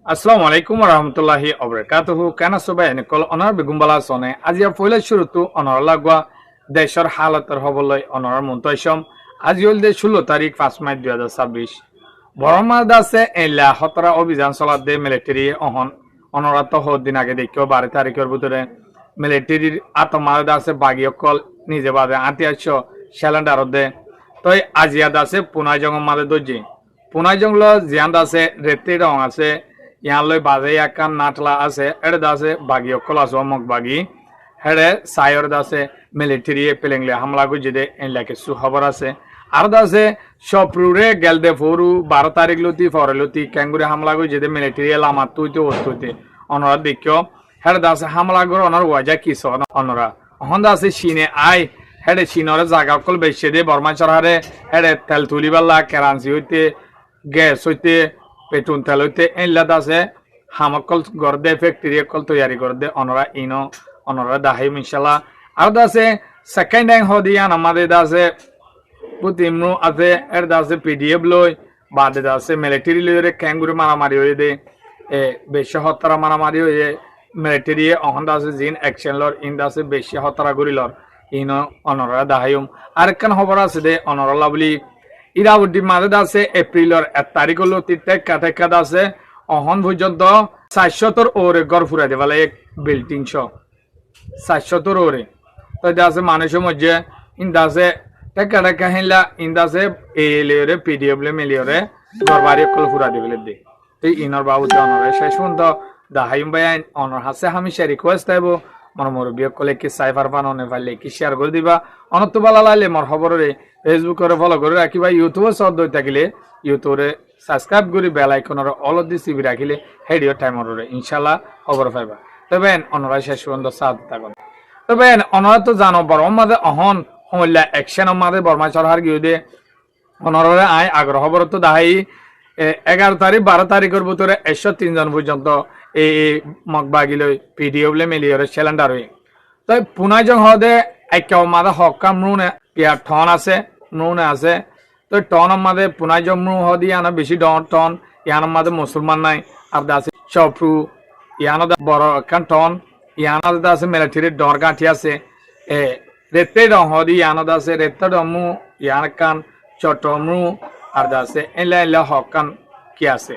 আসসালামু আলাইকুম রহমতুল্লাহি অবরাকাতুহু কেনা সবাই এনেকল অনার বেগুমবালা সনে আজিয়া পয়লা শুরুতু অনার লাগোয়া দেশের হালতর হবলই অনার মন্তৈসম আজি হল দে 16 তারিখ 5 মার্চ 2026 বরমা দাসে এলা হতরা অভিযান চলাত দে মিলিটারি অহন অনরাত দিন আগে দেখিও 12 তারিখের ভিতরে মিলিটারির আতমা দাসে বাগিয়কল নিজে বাদে আতিয়াছ সিলিন্ডার দে তই আজিয়া দাসে পুনাই জঙ্গ মাদে দজি পুনাই জঙ্গল জিয়ান দাসে রেতি রং আছে ইয়ালৈ বাজে একান নাটলা আছে এড়ে দাসে বাগি অকল আছো মগ বাগি হেড়ে সায়র দাসে মিলিটারি পেলেংলে হামলা গুজিদে এনলাকে সু খবর আছে আর দাসে সপ্রুরে গেলদে ফরু 12 তারিখ লতি ফরলতি ক্যাঙ্গুরে হামলা গুজিদে মিলিটারি লামা তুইতে ওস্তুতে অনরা দেখিও হেড়ে দাসে হামলা গর অনর ওয়াজা কিস অনরা হন দাসে সিনে আই হেড়ে সিনরে জাগা অকল বেশে দে বর্মা চরহারে হেড়ে তেল তুলিবাল্লা কেরাঞ্চি হইতে গ্যাস হইতে পেট্রোল তেল হইতে এনলা দাসে হামকল গড়দে ফ্যাক্টরি কল তৈরি করদে অনরা ইনো অনরা দাহিম ইনশাল্লাহ আর দাসে সেকেন্ড হ্যাং হদিয়ান আমাদের দাসে পুতিমনু আছে এর দাসে পিডিএফ লই বাদে দাসে মিলিটারি লইরে ক্যাঙ্গুরি মারামারি হয়ে দে এ বেশি হত্যারা মারামারি হয়ে মিলিটারি অহন দাসে জিন অ্যাকশন লর ইন দাসে বেশি হত্যারা করিলর ইনো অনরা দাহিম আর একখান খবর আছে দে অনরলা বলি ইরাউদ্দিন মাদে আছে এপ্রিলর 1 তারিখ হলো টেক্কা আছে অহন পর্যন্ত 400 ওরে গড় ফুরাই দেবালে এক বিল্ডিং শ 400 ওরে তো দাসে মানুষের মধ্যে ইন্দাসে টেক্কা হিলা ইন্দাসে এলেরে পিডিএফ লে মিলিয়রে গড়বাড়ি কল ফুরা দেবলে দে তো ইনর বাবু তো অনরে শেষ পর্যন্ত দাহাইম বায়ান অনর হাসে হামেশা রিকোয়েস্ট আইবো মর মুরব্বী কলে কি সাইফার বানানো পারলে কি শেয়ার করে দিবা অনত ভালো লাগলে মর খবরে ফেসবুক করে ফলো করে রাখিবা ইউটিউবে সব দই থাকিলে ইউটিউবে সাবস্ক্রাইব করে বেল আইকনের অল দি সিবি রাখিলে হেডিও টাইমরে ইনশাআল্লাহ খবর পাইবা তবে অনরা শেষ পর্যন্ত সাথ থাকুন তবে অনরা তো জানো বড় মাঝে অহন হইলা অ্যাকশন মাঝে বর্মা চরহার গিয়ে দে অনরে আই আগ্রহ খবর তো দাহাই 11 তারিখ 12 তারিখের ভিতরে 103 জন পর্যন্ত এই মগবাগিলৈ পিডিএফ লে মিলিয়রে সিলিন্ডার হই তাই পুনাইজং হদে একাও মাদা হকাম নুনে ইয়া টন আছে নুনে আছে তো টন মাদে পুনাইজং নু হদি আনা বেশি টন ইয়ান মাদে মুসলমান নাই আর দাসে চপ্রু ইয়ান বড় কান টন ইয়ান দাসে মিলিটারি ডর গাঁঠি আছে এ রেতে ডং হদি ইয়ান দাসে রেতে ডমু ইয়ান কান চটমু আর দাসে এলা এলা হকান কি আছে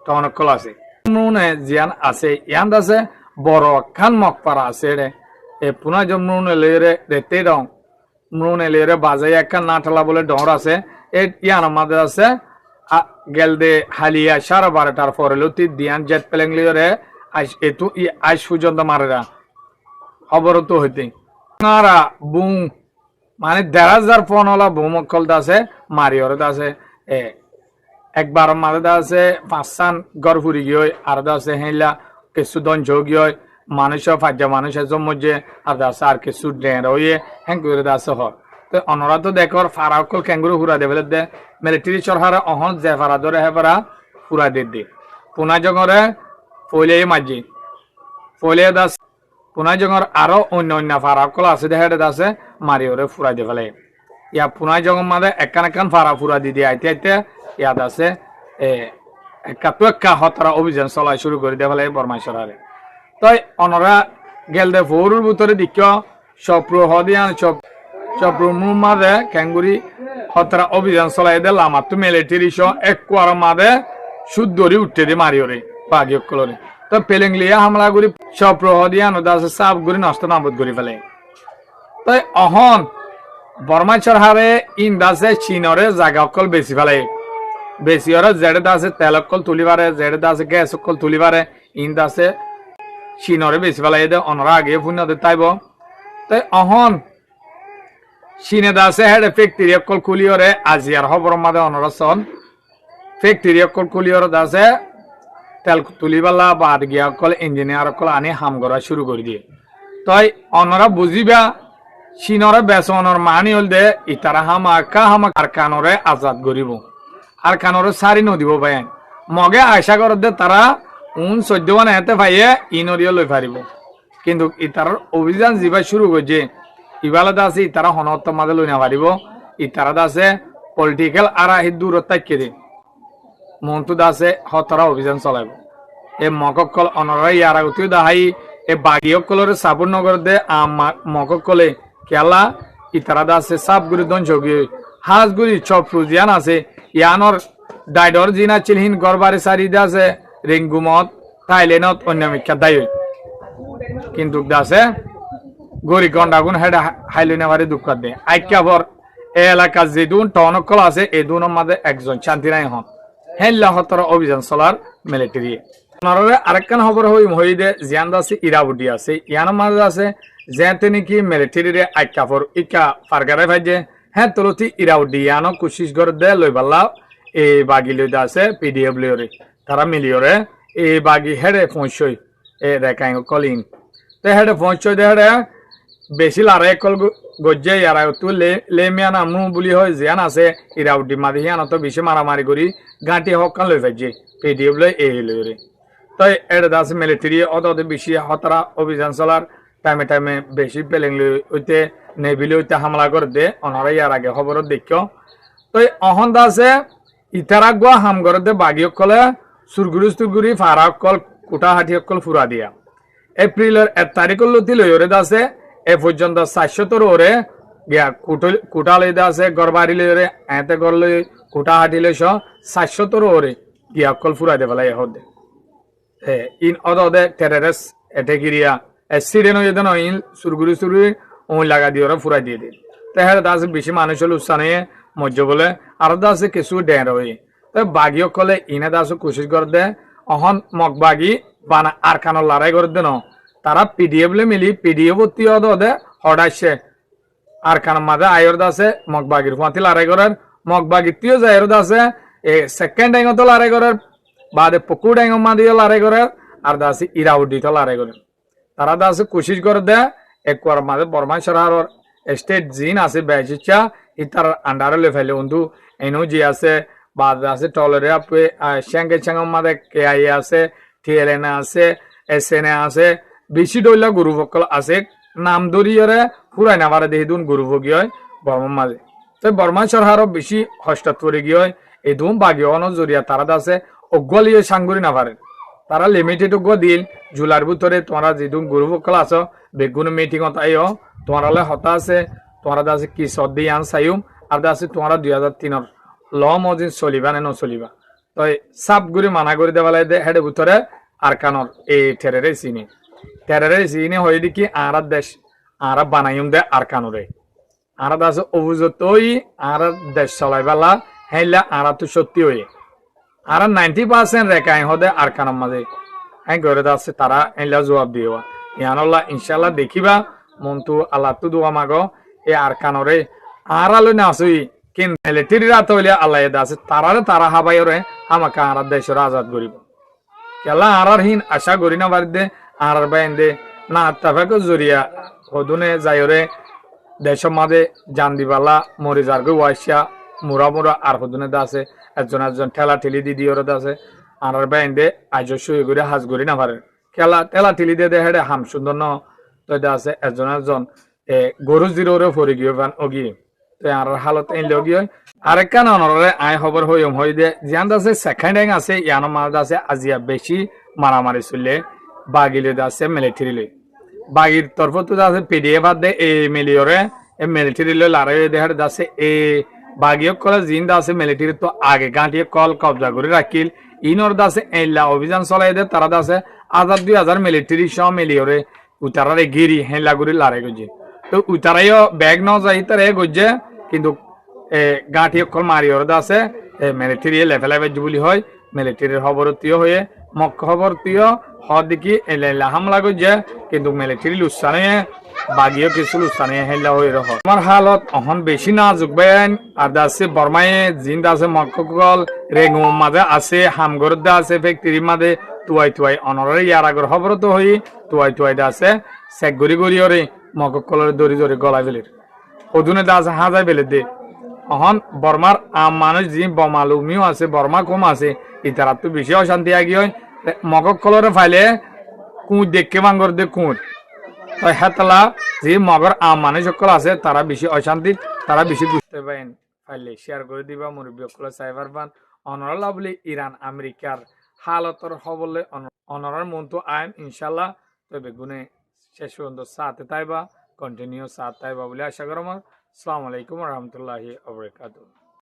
টন কল আছে নুনে জিয়ান আছে ইয়ান দাসে বড় খান মকপারা আছে রে এ পুনা জম নুনে লেরে রেতে রং নুনে লেরে বাজাই একখান নাটলা বলে ডর আছে এ ইয়ান আমাদের আছে গেলদে হালিয়া 12:30টার পরে লতি দিয়ান জেট প্লেন লিরে এতু আইস পর্যন্ত মারেরা খবর তো হইতে নারা বুম মানে 1,500 পনলা বুমকল দাসে মারিয়র দাসে এ একবার মাঝে আছে 5 গড় ফুরি গিয়ে আর আছে হেলা কিছু দঞ্জ গিয়ে মানুষ ফাজা মানুষের মধ্যে আর আছে আর কিছু ডের হয়ে হ্যাঁ করে দাসে হয় তো অনরা তো দেখর ফারাকল ক্যাঙ্গুরু ফুরা দেবে দে মিলিটারি চরহারে অহন যে ফারা ধরে হেফারা ফুরা দে পুনা জঙরে ফলে মাঝি ফলে দাস পুনা জঙর আরো অন্য অন্য ফারাকল আছে দেখে দাসে মারিওরে ফুরা দিয়ে ফেলে ইয়া পুনাই জঙর মাঝে একান ফারা ফুরা দি দিয়ে আইতে আইতে ইয়াদ আছে একা হতারা অভিযান চলাই শুরু করে দিয়ে ফেলে বর্মাইশ্বরারে তাই অনরা গেলদে ফৌরুর ভিতরে দিক্য চপ্রু হদিয়ান চপ্রু মুর মাঝে ক্যাঙ্গুরি হতারা অভিযান চলাই দে লামাত মিলিটারি শ এক কুয়ার মাঝে সুদরি উঠতে দিয়ে মারিওরে বাগি অকলরে তো পেলেংলিয়া হামলা করি চপ্রু হদিয়ান দাসে সাপ গুড়ি নষ্ট নাবদ করে ফেলে তাই অহন বর্মাইশ্বর হারে ইন দাসে চীনরে জায়গা অকল বেশি ফেলে বেশি ওরা জেডে দাসে তেল অকল তুলি পারে জেডে দাসে গ্যাস অকল তুলি পারে ইন দাসে চীনরে বেশি ফেলাই দে অনরা আগে পুণ্যদের তাইব তাই অহন চীনে দাসে হেডে ফ্যাক্টরি অকল খুলিওরে আজিয়ার খবর মাদে অনরা সন ফ্যাক্টরি অকল খুলিওর দাসে তেল তুলিবালা বাদ গিয়া অকল ইঞ্জিনিয়ার অকল আনি হাম করা শুরু করে দিয়ে তাই অনরা বুঝিবা চীনরে বেসনের মানি হল দে ইতারা হামা আর কানরে আজাদ করিব আর কানরে সারি নদিব ভাই মগে আশা কর দে তারা 14 এতে ভাইয়ে ইনরিও লই পারিব কিন্তু ইতার অভিযান যিবা শুরু করছে ইবালা দাসে ইতারা হনত মাঝে লই না পারিব ইতারা দাসে পলিটিক্যাল আরা হি দূরত তাকিয়ে দে মন্তু দাসে হতরা অভিযান চলাইব এই মককল অনরা ইয়ার আগতেও দাহাই এই বাগিয়কলর সাবুর নগর দে মককলে কেলা ইতারা দাসে সাবগুড়ি দঞ্চগি হাজগুড়ি চপ ফুজিয়ান আছে ইয়ানর ডাইডর জিনা চিলহিন গরবারে সারি দাসে রিঙ্গুমত থাইল্যান্ডত অন্যমিক্ষা দায়ী কিন্তু দাসে গরি গন্ডাগুন হেডা হাইলিনে বারে দুঃখ দে আইক্যাবর এ এলাকা যেদুন টনকল আছে এই দুনের মাঝে একজন শান্তি নাই হন হেল্লা হতর অভিযান চলার মিলিটারি নররে আরেকখান খবর হই দে জিয়ান দাসে ইরাবুডি আছে ইয়ানোর মাঝে আছে যেতে নাকি মিলিটারি রে আইক্যাবর ইকা ফারগারে ভাইজে হ্যাঁ তলতি ইরাউডি ইয়ানো কুশিস করে দে লইবাল্লা এই বাগি লইদা আছে পিডিএফ লিওরে তারা মিলিওরে এই বাগি হেডে পৌঁছই এ রেখাই কলিং তে হেডে পৌঁছই দে হেডে বেশি লারে কল গজ্জে ইয়ারা তো লেমিয়ান আমু বুলি হয় জিয়ান আছে ইরাউডি মাদি হিয়ান তো বেশি মারামারি করি গাঁটি হকান লই ভাইজে পিডিএফ লই এই লইরে তো এড দাস মিলিটারি অত বেশি হতরা অভিযান চলার টাইমে টাইমে বেশি পেলেং লই ওইতে নেভিলে ওইতে হামলা করে দে অনারা ইয়ার আগে খবর দেখিও তো অহন দাসে ইতারা গোয়া হাম করে দে বাগিয়কলে সুরগুড়ি ফারাকল কুটাহাটিয়কল ফুরা দিয়া এপ্রিলের 1 তারিখের লতি লইরে দাসে এ পর্যন্ত 400 ওরে গিয়া কুটা লই দাসে গরবারি লইরে এতে গর লই কুটাহাটি লইছ 400 ওরে গিয়া কল ফুরা দে বলাই হদে ইন অদে টেররিস এটেগিরিয়া এসিডেন হইদন ইন সুরগুড়ি ওই লাগা দিয়ে ওরা ফুরাই দিয়ে দিন তাহলে দাসে বেশি মানুষ হল উৎসানে মজ্জ বলে আর দাসে কিছু ডের হয়ে তো বাগিও কলে ইনে দাসে কোশিশ করে দে অহন মগ বাগি বানা আর খানোর লড়াই করে দেন তারা পিডিএফ লে মিলি পিডিএফ তীয় দে হঠাৎসে আর খানোর মাঝে আয়র দাসে মগ বাগির ফাঁতি লড়াই করার মগ বাগি তীয় যায়র দাসে এ সেকেন্ড ড্যাঙ্গ তো লড়াই করার বাদে পকু ড্যাঙ্গ মাদিও লড়াই করার আর দাসে ইরাউডি তো লড়াই করেন তারা দাসে কোশিশ করে দে একবার মাঝে বর্মা সরকারের স্টেট জিন আছে বেচিচ্ছা ইতার আন্ডারে লে ফেলে বন্ধু এনো জি আছে বাদ আছে টলরে আপে শ্যাঙ্গে শ্যাঙ্গম মাঝে কে আই আছে টিএলএন আছে এসএন আছে বেশি ডইলা গুরুভকল আছে নাম দরিয়রে পুরাই নাবারে দেহি দুন গুরুভোগী হয় বর্মা মাঝে তো বর্মা সরকারও বেশি হস্তাত্তরে গিয়ে হয় এই দুম বাগিয়ে অন জরিয়া তারা আছে অগ্গলিয়ে সাঙ্গুরি না পারে তারা লিমিটেড অগ্গ দিল জুলার ভিতরে তোমরা যেদুন গুরুভকল আছো বেগুন মিটিংত আইও তোমার হতা আছে তোমার আছে কি সর্দি আন চাইম আর আছে তোমার 2003 ল মজিন চলিবা নে নচলিবা তো সাপ গুড়ি মানা করে দেওয়া লাগে হেডে ভিতরে আর কানর এই টেরেরে চিনি হয়ে দেখি আর দেশ আর বানাইম দে আর কানরে আর আছে অভিযোগই আর দেশ চলাই বেলা হেলা আর তো সত্যি হয়ে আর 90% রেখাই হদে আর কানর মাঝে হ্যাঁ করে আছে তারা এলা জবাব দিও ইয়ানল্লাহ ইনশাল্লাহ দেখিবা মন্তু আল্লাহ তো দোয়া মাগো এ আর কানরে আর আলো না আসুই কিন মিলিটারি রাত হইলে আল্লাহ আছে তারা হাবাইরে আমাকে আর দেশের আজাদ করিব কেলা আর হিন আশা করি না বাড়িতে আর বাইন্দে না তাফাক জরিয়া হদুনে যাইরে দেশের মাঝে জান দিবালা মরি যারগো ওয়াইসা মুরা আর হদুনে দাসে একজন ঠেলা ঠেলি দি দিওরে দাসে আর বাইন্দে আজ শুই করে হাজ করি না পারে খেলা টেলা ঠেলি দিয়ে হেডে হাম সুন্দর ন তো আছে একজন গরু জিরোরে ফরি গিয়ে অগি তো আর হালত এনলে গিয়ে আরেকখান অনরে আই খবর হই দে জিয়ান আছে সেকেন্ড হ্যাং আছে ইয়ানো মাঝে আছে আজিয়া বেশি মারামারি চললে বাগিলে আছে মিলিটারি লই বাগির তরফ তো আছে পিডিএফ দে এই মিলিয়রে এই মিলিটারি লই লড়াই দেখার আছে এই বাগিয়ক কলে জিন আছে মিলিটারি তো আগে গাঁটিয়ে কল কবজা করে রাখিল ইনর দাসে এলা অভিযান চলাই দে তারা দাসে 2000 মিলিটারি সহ মিলিয়রে উতারারে গিরি হেলা করে লড়াই করছে তো উতারাইও ব্যাগ ন যাই তারে গজে কিন্তু গাঁটি অকল মারিওর দাসে মিলিটারি লেভেল বুলি হয় মিলিটারির খবর তিয় হয়ে মক খবর তিয় হদিকি এলা হামলা গজে কিন্তু মিলিটারি লুসানে বাগিও কিছু লুসানে হেলা হয়ে রহ আমার হালত অহন বেশি না জুকবেন আর দাসে বর্মায়ে জিন দাসে মককল রেঙ্গু মাঝে আছে হামগর দা আছে ফ্যাক্টরি মাঝে তুয়াই অনরে ইয়ার আগর খবর তো হই তুয়াই দাসে সেক গড়ি মককলের দড়ি গলায় ফেলির অধুনে দাস হাজায় ফেলে দে অহন বর্মার আম মানুষ যি বমালুমিও আছে বর্মা কম আছে ইতারা তো বেশি অশান্তি আগি হয় মককলরে ফাইলে কুঁত দেখকে মাঙ্গর দে কুঁত তো হেতলা যে মগর আম মানুষ সকল আছে তারা বেশি অশান্তি তারা বেশি বুঝতে পারেন ফাইলে শেয়ার করে দিবা মুরব্বী সকল চাই পারবান অনরলা বলে ইরান আমেরিকার হালতর হবলে অনরার মন্তু আইন ইনশাল্লাহ তবে গুনে শেষ পর্যন্ত সাথে তাইবা কন্টিনিউ সাথ তাইবা বলে আশা করম। আসসালামু আলাইকুম রহমতুল্লাহি আবরাকাতুহ।